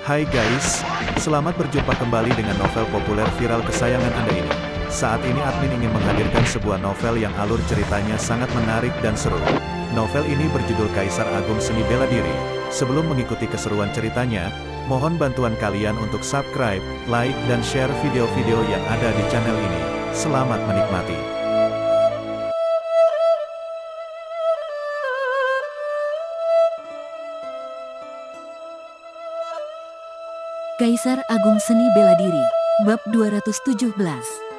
Hai guys, selamat berjumpa kembali dengan novel populer viral kesayangan Anda ini. Saat ini admin ingin menghadirkan sebuah novel yang alur ceritanya sangat menarik dan seru. Novel ini berjudul Kaisar Agung Seni Bela Diri. Sebelum mengikuti keseruan ceritanya, mohon bantuan kalian untuk subscribe, like, dan share video-video yang ada di channel ini. Selamat menikmati. Kaisar Agung Seni Bela Diri, Bab 217.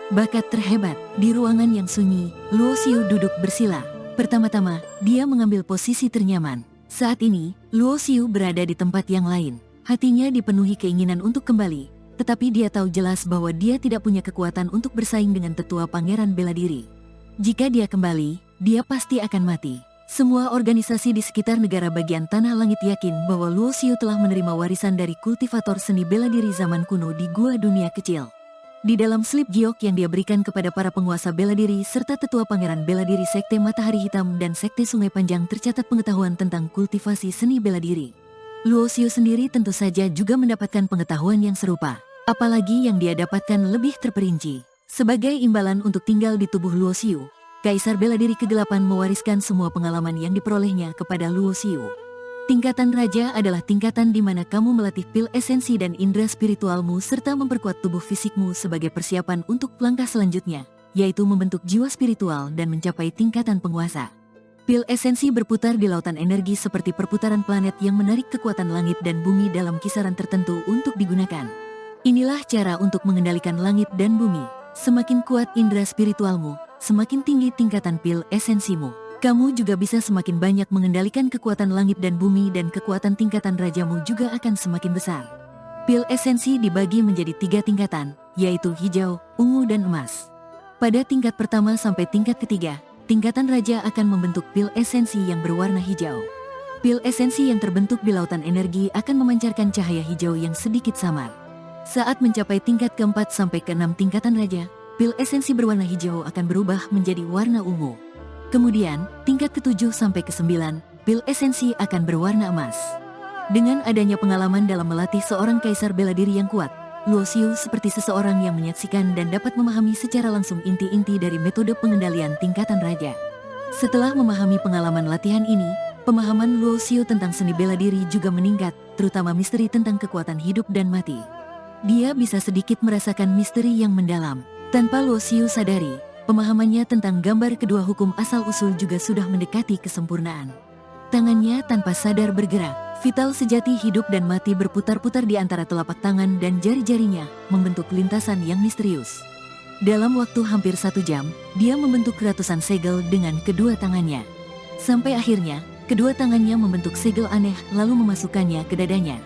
Bakat terhebat. Di ruangan yang sunyi, Luo Xiu duduk bersila. Pertama-tama, dia mengambil posisi ternyaman. Saat ini, Luo Xiu berada di tempat yang lain. Hatinya dipenuhi keinginan untuk kembali, tetapi dia tahu jelas bahwa dia tidak punya kekuatan untuk bersaing dengan tetua Pangeran Bela Diri. Jika dia kembali, dia pasti akan mati. Semua organisasi di sekitar negara bagian Tanah Langit yakin bahwa Luo Xiu telah menerima warisan dari kultivator seni bela diri zaman kuno di Gua Dunia Kecil. Di dalam slip giok yang dia berikan kepada para penguasa bela diri serta tetua Pangeran Bela Diri Sekte Matahari Hitam dan Sekte Sungai Panjang tercatat pengetahuan tentang kultivasi seni bela diri. Luo Xiu sendiri tentu saja juga mendapatkan pengetahuan yang serupa, apalagi yang dia dapatkan lebih terperinci. Sebagai imbalan untuk tinggal di tubuh Luo Xiu, Kaisar Bela Diri Kegelapan mewariskan semua pengalaman yang diperolehnya kepada Luo Xiu. Tingkatan Raja adalah tingkatan di mana kamu melatih pil esensi dan indera spiritualmu serta memperkuat tubuh fisikmu sebagai persiapan untuk langkah selanjutnya, yaitu membentuk jiwa spiritual dan mencapai tingkatan penguasa. Pil esensi berputar di lautan energi seperti perputaran planet yang menarik kekuatan langit dan bumi dalam kisaran tertentu untuk digunakan. Inilah cara untuk mengendalikan langit dan bumi. Semakin kuat indera spiritualmu, semakin tinggi tingkatan pil esensimu. Kamu juga bisa semakin banyak mengendalikan kekuatan langit dan bumi dan kekuatan tingkatan rajamu juga akan semakin besar. Pil esensi dibagi menjadi 3 tingkatan, yaitu hijau, ungu dan emas. Pada tingkat pertama sampai tingkat ketiga, tingkatan raja akan membentuk pil esensi yang berwarna hijau. Pil esensi yang terbentuk di lautan energi akan memancarkan cahaya hijau yang sedikit samar. Saat mencapai tingkat keempat sampai keenam tingkatan raja, pil esensi berwarna hijau akan berubah menjadi warna ungu. Kemudian, tingkat ke-7 sampai ke-9, pil esensi akan berwarna emas. Dengan adanya pengalaman dalam melatih seorang kaisar bela diri yang kuat, Luo Xiu seperti seseorang yang menyaksikan dan dapat memahami secara langsung inti-inti dari metode pengendalian tingkatan raja. Setelah memahami pengalaman latihan ini, pemahaman Luo Xiu tentang seni bela diri juga meningkat, terutama misteri tentang kekuatan hidup dan mati. Dia bisa sedikit merasakan misteri yang mendalam. Tanpa Luo Xiu sadari, pemahamannya tentang gambar kedua hukum asal-usul juga sudah mendekati kesempurnaan. Tangannya tanpa sadar bergerak, vital sejati hidup dan mati berputar-putar di antara telapak tangan dan jari-jarinya, membentuk lintasan yang misterius. Dalam waktu hampir 1 jam, dia membentuk ratusan segel dengan kedua tangannya. Sampai akhirnya, kedua tangannya membentuk segel aneh lalu memasukkannya ke dadanya.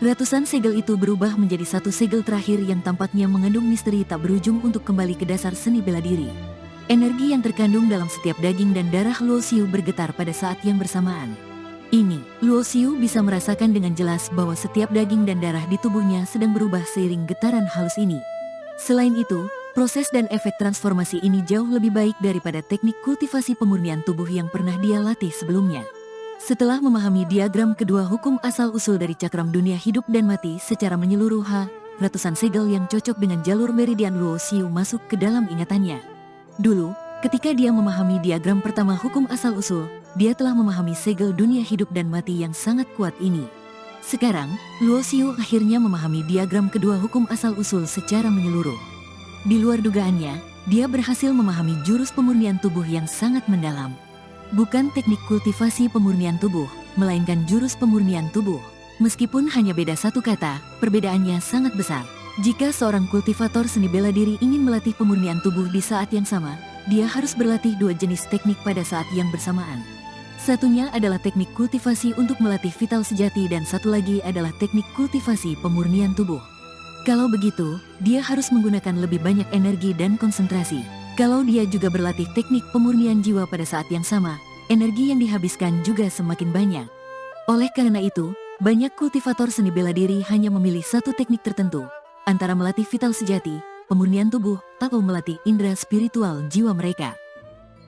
Ratusan segel itu berubah menjadi satu segel terakhir yang tampaknya mengandung misteri tak berujung untuk kembali ke dasar seni bela diri. Energi yang terkandung dalam setiap daging dan darah Luo Xiu bergetar pada saat yang bersamaan. Ini, Luo Xiu bisa merasakan dengan jelas bahwa setiap daging dan darah di tubuhnya sedang berubah seiring getaran halus ini. Selain itu, proses dan efek transformasi ini jauh lebih baik daripada teknik kultivasi pemurnian tubuh yang pernah dia latih sebelumnya. Setelah memahami diagram kedua hukum asal-usul dari cakram dunia hidup dan mati secara menyeluruh, ratusan segel yang cocok dengan jalur meridian Luo Xiu masuk ke dalam ingatannya. Dulu, ketika dia memahami diagram pertama hukum asal-usul, dia telah memahami segel dunia hidup dan mati yang sangat kuat ini. Sekarang, Luo Xiu akhirnya memahami diagram kedua hukum asal-usul secara menyeluruh. Di luar dugaannya, dia berhasil memahami jurus pemurnian tubuh yang sangat mendalam. Bukan teknik kultivasi pemurnian tubuh, melainkan jurus pemurnian tubuh. Meskipun hanya beda satu kata, perbedaannya sangat besar. Jika seorang kultivator seni bela diri ingin melatih pemurnian tubuh di saat yang sama, dia harus berlatih 2 jenis teknik pada saat yang bersamaan. Satunya adalah teknik kultivasi untuk melatih vital sejati dan satu lagi adalah teknik kultivasi pemurnian tubuh. Kalau begitu, dia harus menggunakan lebih banyak energi dan konsentrasi. Kalau dia juga berlatih teknik pemurnian jiwa pada saat yang sama, energi yang dihabiskan juga semakin banyak. Oleh karena itu, banyak kultivator seni bela diri hanya memilih satu teknik tertentu, antara melatih vital sejati, pemurnian tubuh, atau melatih indera spiritual jiwa mereka.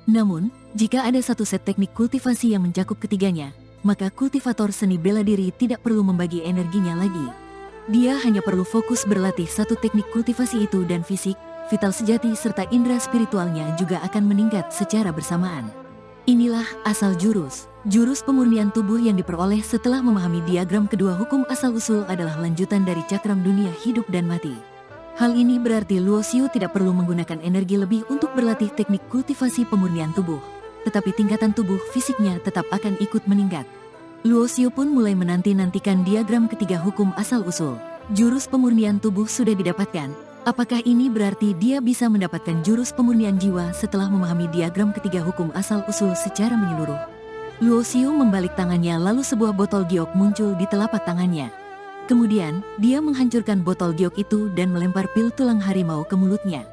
Namun, jika ada satu set teknik kultivasi yang mencakup ketiganya, maka kultivator seni bela diri tidak perlu membagi energinya lagi. Dia hanya perlu fokus berlatih satu teknik kultivasi itu dan fisik, vital sejati serta indera spiritualnya juga akan meningkat secara bersamaan. Inilah asal jurus. Jurus pemurnian tubuh yang diperoleh setelah memahami diagram kedua hukum asal-usul adalah lanjutan dari cakram dunia hidup dan mati. Hal ini berarti Luo Xiu tidak perlu menggunakan energi lebih untuk berlatih teknik kultivasi pemurnian tubuh, tetapi tingkatan tubuh fisiknya tetap akan ikut meningkat. Luo Xiu pun mulai menanti-nantikan diagram ketiga hukum asal-usul. Jurus pemurnian tubuh sudah didapatkan. Apakah ini berarti dia bisa mendapatkan jurus pemurnian jiwa setelah memahami diagram ketiga hukum asal-usul secara menyeluruh? Luo Xiu membalik tangannya lalu sebuah botol giok muncul di telapak tangannya. Kemudian, dia menghancurkan botol giok itu dan melempar pil tulang harimau ke mulutnya.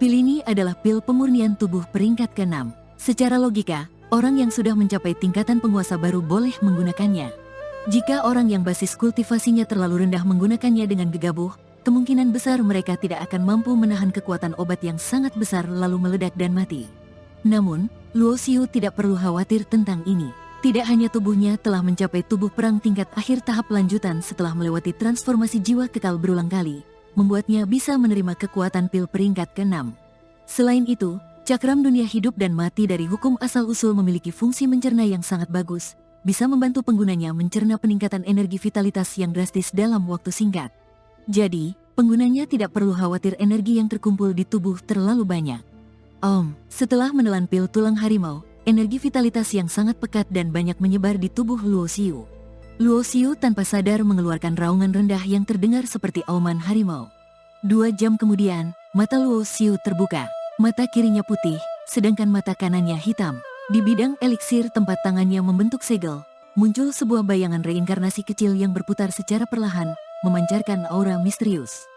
Pil ini adalah pil pemurnian tubuh peringkat ke-6. Secara logika, orang yang sudah mencapai tingkatan penguasa baru boleh menggunakannya. Jika orang yang basis kultivasinya terlalu rendah menggunakannya dengan gegabah, kemungkinan besar mereka tidak akan mampu menahan kekuatan obat yang sangat besar lalu meledak dan mati. Namun, Luo Xiu tidak perlu khawatir tentang ini. Tidak hanya tubuhnya telah mencapai tubuh perang tingkat akhir tahap lanjutan setelah melewati transformasi jiwa kekal berulang kali, membuatnya bisa menerima kekuatan pil peringkat ke-6. Selain itu, cakram dunia hidup dan mati dari hukum asal-usul memiliki fungsi mencerna yang sangat bagus, bisa membantu penggunanya mencerna peningkatan energi vitalitas yang drastis dalam waktu singkat. Jadi, penggunanya tidak perlu khawatir energi yang terkumpul di tubuh terlalu banyak. Setelah menelan pil tulang harimau, energi vitalitas yang sangat pekat dan banyak menyebar di tubuh Luo Xiu. Luo Xiu tanpa sadar mengeluarkan raungan rendah yang terdengar seperti auman harimau. 2 jam kemudian, mata Luo Xiu terbuka. Mata kirinya putih, sedangkan mata kanannya hitam. Di bidang eliksir tempat tangannya membentuk segel, muncul sebuah bayangan reinkarnasi kecil yang berputar secara perlahan, memancarkan aura misterius.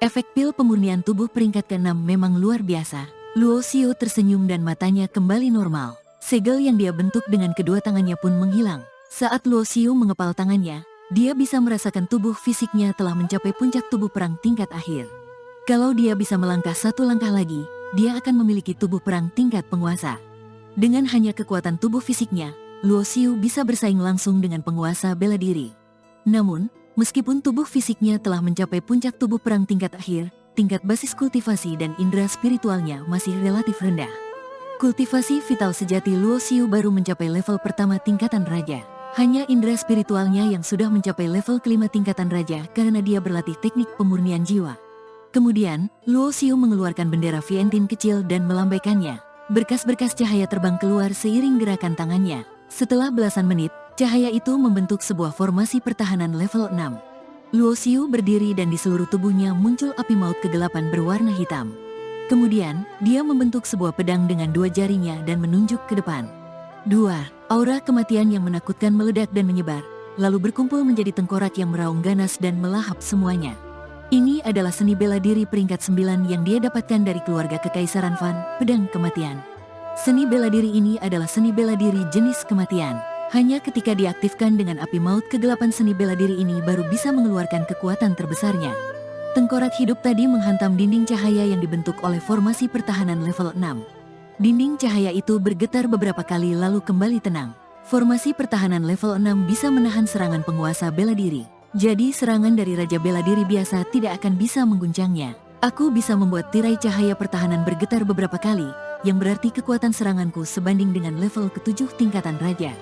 Efek pil pemurnian tubuh peringkat ke-6 memang luar biasa. Luo Xiu tersenyum dan matanya kembali normal. Segel yang dia bentuk dengan kedua tangannya pun menghilang. Saat Luo Xiu mengepal tangannya, dia bisa merasakan tubuh fisiknya telah mencapai puncak tubuh perang tingkat akhir. Kalau dia bisa melangkah satu langkah lagi, dia akan memiliki tubuh perang tingkat penguasa. Dengan hanya kekuatan tubuh fisiknya, Luo Xiu bisa bersaing langsung dengan penguasa bela diri. Namun, meskipun tubuh fisiknya telah mencapai puncak tubuh perang tingkat akhir, tingkat basis kultivasi dan indera spiritualnya masih relatif rendah. Kultivasi vital sejati Luo Xiu baru mencapai level pertama tingkatan raja. Hanya indera spiritualnya yang sudah mencapai level kelima tingkatan raja karena dia berlatih teknik pemurnian jiwa. Kemudian, Luo Xiu mengeluarkan bendera Vientin kecil dan melambaikannya. Berkas-berkas cahaya terbang keluar seiring gerakan tangannya. Setelah belasan menit, cahaya itu membentuk sebuah formasi pertahanan level 6. Luo Xiu berdiri dan di seluruh tubuhnya muncul api maut kegelapan berwarna hitam. Kemudian, dia membentuk sebuah pedang dengan 2 jarinya dan menunjuk ke depan. 2. Aura kematian yang menakutkan meledak dan menyebar, lalu berkumpul menjadi tengkorak yang meraung ganas dan melahap semuanya. Ini adalah seni bela diri peringkat 9 yang dia dapatkan dari keluarga Kekaisaran Fan, pedang kematian. Seni bela diri ini adalah seni bela diri jenis kematian. Hanya ketika diaktifkan dengan api maut kegelapan seni bela diri ini baru bisa mengeluarkan kekuatan terbesarnya. Tengkorak hidup tadi menghantam dinding cahaya yang dibentuk oleh formasi pertahanan level 6. Dinding cahaya itu bergetar beberapa kali lalu kembali tenang. Formasi pertahanan level 6 bisa menahan serangan penguasa bela diri. Jadi serangan dari Raja Bela Diri biasa tidak akan bisa mengguncangnya. Aku bisa membuat tirai cahaya pertahanan bergetar beberapa kali, yang berarti kekuatan seranganku sebanding dengan level ke-7 tingkatan raja.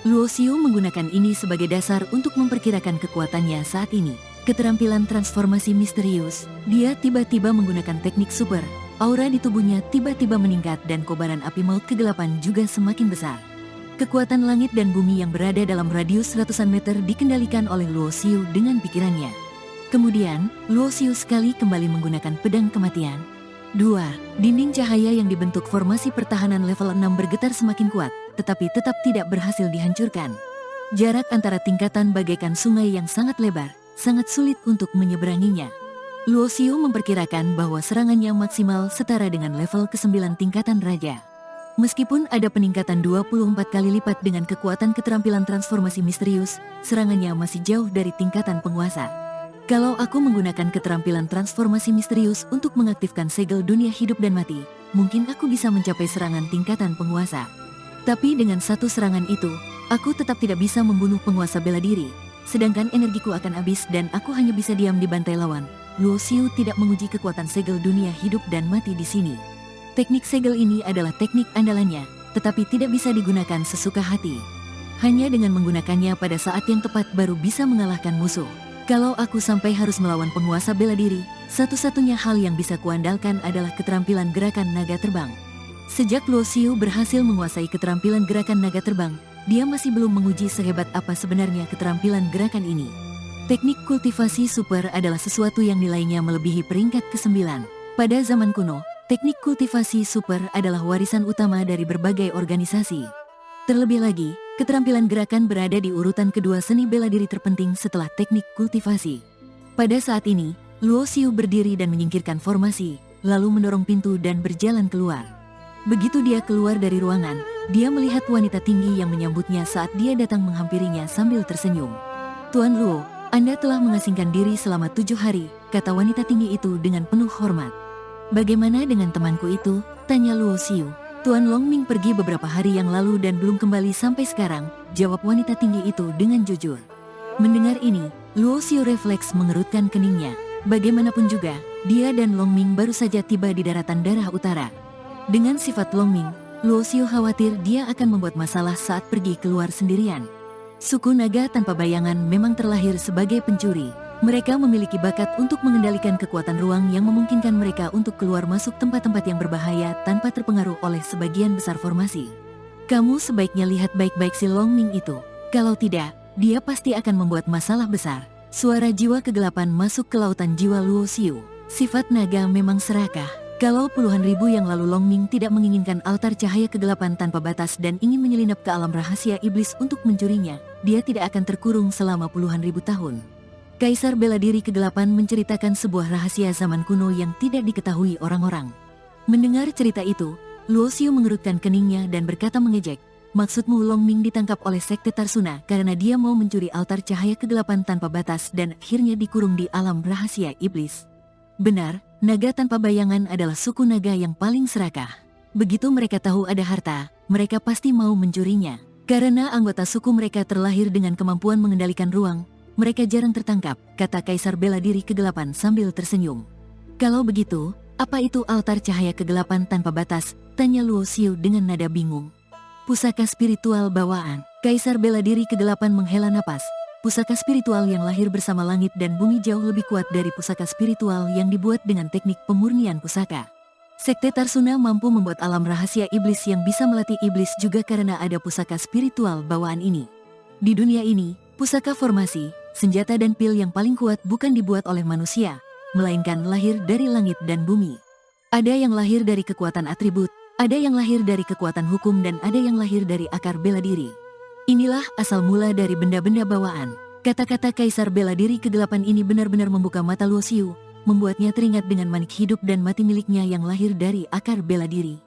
Luo Xiu menggunakan ini sebagai dasar untuk memperkirakan kekuatannya saat ini. Keterampilan transformasi misterius, dia tiba-tiba menggunakan teknik super. Aura di tubuhnya tiba-tiba meningkat dan kobaran api maut kegelapan juga semakin besar. Kekuatan langit dan bumi yang berada dalam radius ratusan meter dikendalikan oleh Luo Xiu dengan pikirannya. Kemudian, Luo Xiu sekali kembali menggunakan pedang kematian. 2. Dinding cahaya yang dibentuk formasi pertahanan level 6 bergetar semakin kuat, tetapi tetap tidak berhasil dihancurkan. Jarak antara tingkatan bagaikan sungai yang sangat lebar, sangat sulit untuk menyeberanginya. Luo Xiu memperkirakan bahwa serangannya maksimal setara dengan level ke-9 tingkatan raja. Meskipun ada peningkatan 24 kali lipat dengan kekuatan keterampilan transformasi misterius, serangannya masih jauh dari tingkatan penguasa. Kalau aku menggunakan keterampilan transformasi misterius untuk mengaktifkan segel dunia hidup dan mati, mungkin aku bisa mencapai serangan tingkatan penguasa. Tapi dengan satu serangan itu, aku tetap tidak bisa membunuh penguasa bela diri. sedangkan energiku akan habis dan aku hanya bisa diam di bantai lawan. Luo Xiu tidak menguji kekuatan segel dunia hidup dan mati di sini. Teknik segel ini adalah teknik andalannya, tetapi tidak bisa digunakan sesuka hati. Hanya dengan menggunakannya pada saat yang tepat baru bisa mengalahkan musuh. Kalau aku sampai harus melawan penguasa bela diri, satu-satunya hal yang bisa kuandalkan adalah keterampilan gerakan naga terbang. Sejak Luo Xiu berhasil menguasai keterampilan gerakan naga terbang, dia masih belum menguji sehebat apa sebenarnya keterampilan gerakan ini. Teknik kultivasi super adalah sesuatu yang nilainya melebihi peringkat ke-9. Pada zaman kuno, teknik kultivasi super adalah warisan utama dari berbagai organisasi. Terlebih lagi, keterampilan gerakan berada di urutan kedua seni bela diri terpenting setelah teknik kultivasi. Pada saat ini, Luo Xiu berdiri dan menyingkirkan formasi, lalu mendorong pintu dan berjalan keluar. Begitu dia keluar dari ruangan, dia melihat wanita tinggi yang menyambutnya saat dia datang menghampirinya sambil tersenyum. "Tuan Luo, Anda telah mengasingkan diri selama 7 hari, kata wanita tinggi itu dengan penuh hormat. "Bagaimana dengan temanku itu?" tanya Luo Xiu. "Tuan Longming pergi beberapa hari yang lalu dan belum kembali sampai sekarang," jawab wanita tinggi itu dengan jujur. Mendengar ini, Luo Xiu refleks mengerutkan keningnya. Bagaimanapun juga, dia dan Longming baru saja tiba di daratan darah utara. Dengan sifat Longming, Luo Xiu khawatir dia akan membuat masalah saat pergi keluar sendirian. Suku naga tanpa bayangan memang terlahir sebagai pencuri. Mereka memiliki bakat untuk mengendalikan kekuatan ruang yang memungkinkan mereka untuk keluar masuk tempat-tempat yang berbahaya tanpa terpengaruh oleh sebagian besar formasi. Kamu sebaiknya lihat baik-baik si Longming itu. Kalau tidak, dia pasti akan membuat masalah besar. Suara jiwa kegelapan masuk ke lautan jiwa Luo Xiu. Sifat naga memang serakah. Kalau puluhan ribu yang lalu Longming tidak menginginkan altar cahaya kegelapan tanpa batas dan ingin menyelinap ke alam rahasia iblis untuk mencurinya, dia tidak akan terkurung selama puluhan ribu tahun. Kaisar bela diri kegelapan menceritakan sebuah rahasia zaman kuno yang tidak diketahui orang-orang. Mendengar cerita itu, Luo Xiu mengerutkan keningnya dan berkata mengejek, "Maksudmu Longming ditangkap oleh sekte Tarsuna karena dia mau mencuri altar cahaya kegelapan tanpa batas dan akhirnya dikurung di alam rahasia iblis?" Benar, naga tanpa bayangan adalah suku naga yang paling serakah. Begitu mereka tahu ada harta, mereka pasti mau mencurinya. Karena anggota suku mereka terlahir dengan kemampuan mengendalikan ruang, mereka jarang tertangkap, kata Kaisar bela diri kegelapan sambil tersenyum. "Kalau begitu, apa itu altar cahaya kegelapan tanpa batas?" tanya Luo Xiu dengan nada bingung. "Pusaka spiritual bawaan." Kaisar bela diri kegelapan menghela napas. Pusaka spiritual yang lahir bersama langit dan bumi jauh lebih kuat dari pusaka spiritual yang dibuat dengan teknik pemurnian pusaka. Sekte Tarsuna mampu membuat alam rahasia iblis yang bisa melatih iblis juga karena ada pusaka spiritual bawaan ini. Di dunia ini, pusaka formasi, senjata dan pil yang paling kuat bukan dibuat oleh manusia, melainkan lahir dari langit dan bumi. Ada yang lahir dari kekuatan atribut, ada yang lahir dari kekuatan hukum dan ada yang lahir dari akar bela diri. Inilah asal mula dari benda-benda bawaan. Kata-kata Kaisar bela diri kegelapan ini benar-benar membuka mata Luo Xiu, membuatnya teringat dengan manik hidup dan mati miliknya yang lahir dari akar bela diri.